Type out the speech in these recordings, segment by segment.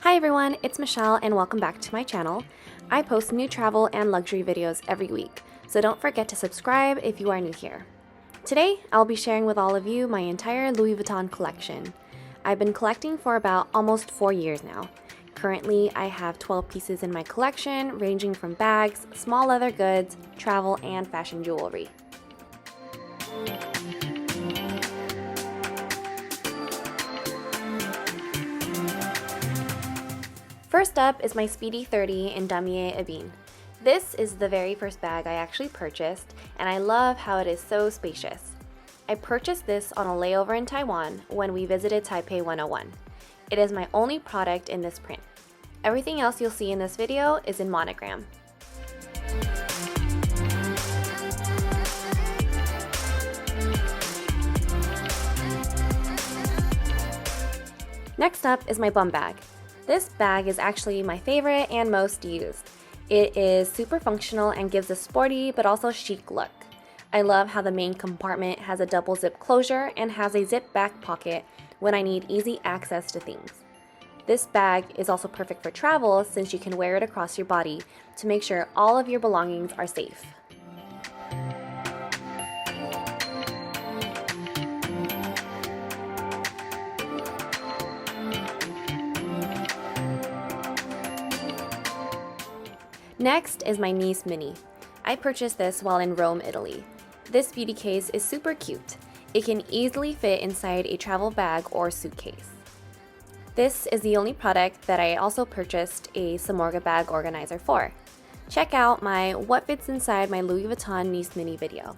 Hi everyone, it's Michelle and welcome back to my channel. I post new travel and luxury videos every week, so don't forget to subscribe if you are new here. Today, I'll be sharing with all of you my entire Louis Vuitton collection. I've been collecting for about almost 4 years now. Currently, I have 12 pieces in my collection, ranging from bags, small leather goods, travel, and fashion jewelry. First up is my Speedy 30 in Damier Ebene. This is the very first bag I actually purchased, and I love how it is so spacious. I purchased this on a layover in Taiwan when we visited Taipei 101. It is my only product in this print. Everything else you'll see in this video is in monogram. Next up is my bum bag. This bag is actually my favorite and most used. It is super functional and gives a sporty but also chic look. I love how the main compartment has a double zip closure and has a zip back pocket when I need easy access to things. This bag is also perfect for travel since you can wear it across your body to make sure all of your belongings are safe. Next is my niece mini. I purchased this while in Rome, Italy. This beauty case is super cute. It can easily fit inside a travel bag or suitcase. This is the only product that I also purchased a Samorga bag organizer for. Check out my What Fits Inside My Louis Vuitton Niece Mini video.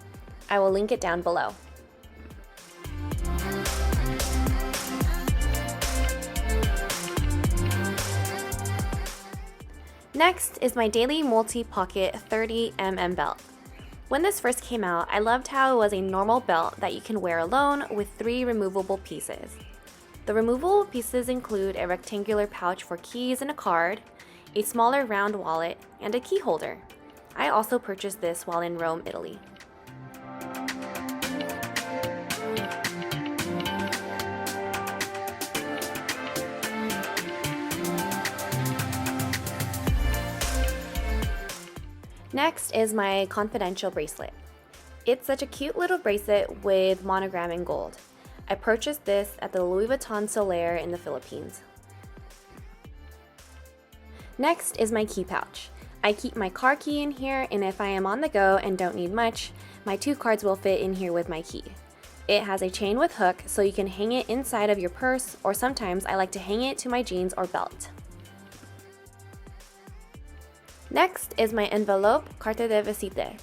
I will link it down below. Next is my daily multi-pocket 30mm belt. When this first came out, I loved how it was a normal belt that you can wear alone with 3 removable pieces. The removable pieces include a rectangular pouch for keys and a card, a smaller round wallet, and a key holder. I also purchased this while in Rome, Italy. Next is my confidential bracelet. It's such a cute little bracelet with monogram in gold. I purchased this at the Louis Vuitton Solaire in the Philippines. Next is my key pouch. I keep my car key in here, and if I am on the go and don't need much, my 2 cards will fit in here with my key. It has a chain with hook so you can hang it inside of your purse, or sometimes I like to hang it to my jeans or belt. Next is my envelope carte de visite.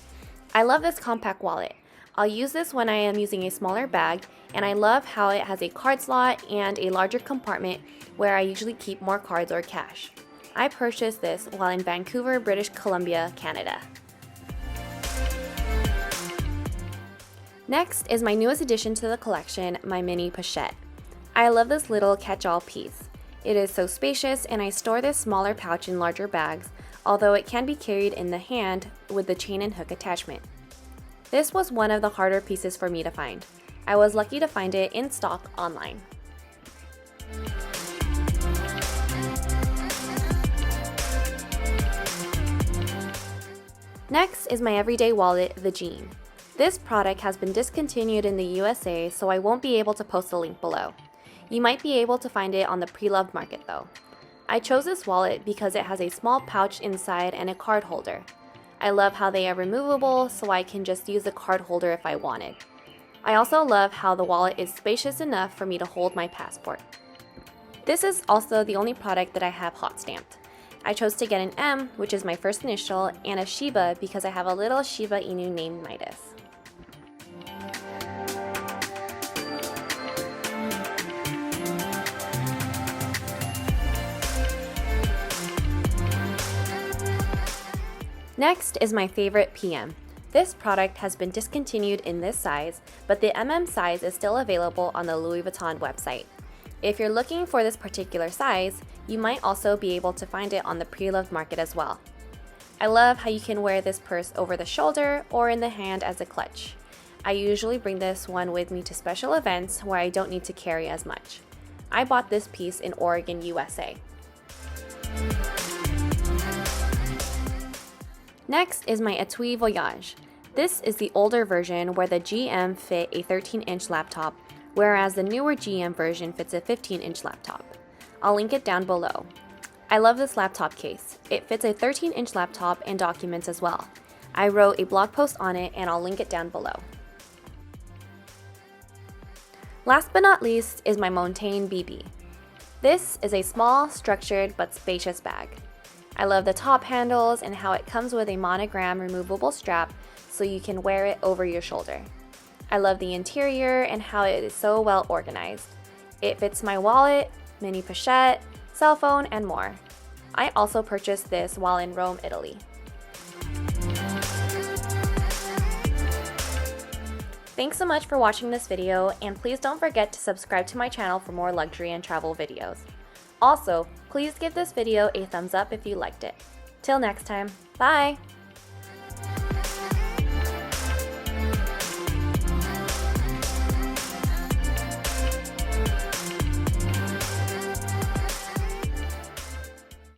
I love this compact wallet. I'll use this when I am using a smaller bag, and I love how it has a card slot and a larger compartment where I usually keep more cards or cash. I purchased this while in Vancouver, British Columbia, Canada. Next is my newest addition to the collection, my mini pochette. I love this little catch-all piece. It is so spacious, and I store this smaller pouch in larger bags, although it can be carried in the hand with the chain and hook attachment. This was one of the harder pieces for me to find. I was lucky to find it in stock online. Next is my everyday wallet, the JEANNE. This product has been discontinued in the USA, so I won't be able to post a link below. You might be able to find it on the pre-loved market though. I chose this wallet because it has a small pouch inside and a card holder. I love how they are removable, so I can just use the card holder if I wanted. I also love how the wallet is spacious enough for me to hold my passport. This is also the only product that I have hot stamped. I chose to get an M, which is my first initial, and a Shiba because I have a little Shiba Inu named Midas. Next is my favorite PM. This product has been discontinued in this size, but the MM size is still available on the Louis Vuitton website. If you're looking for this particular size, you might also be able to find it on the pre-loved market as well. I love how you can wear this purse over the shoulder or in the hand as a clutch. I usually bring this one with me to special events where I don't need to carry as much. I bought this piece in Oregon, USA. Next is my Etui Voyage. This is the older version where the GM fit a 13-inch laptop, whereas the newer GM version fits a 15-inch laptop. I'll link it down below. I love this laptop case. It fits a 13-inch laptop and documents as well. I wrote a blog post on it and I'll link it down below. Last but not least is my Montaigne BB. This is a small, structured, but spacious bag. I love the top handles and how it comes with a monogram removable strap so you can wear it over your shoulder. I love the interior and how it is so well organized. It fits my wallet, mini pochette, cell phone, and more. I also purchased this while in Rome, Italy. Thanks so much for watching this video, and please don't forget to subscribe to my channel for more luxury and travel videos. Also, please give this video a thumbs up if you liked it. Till next time, bye!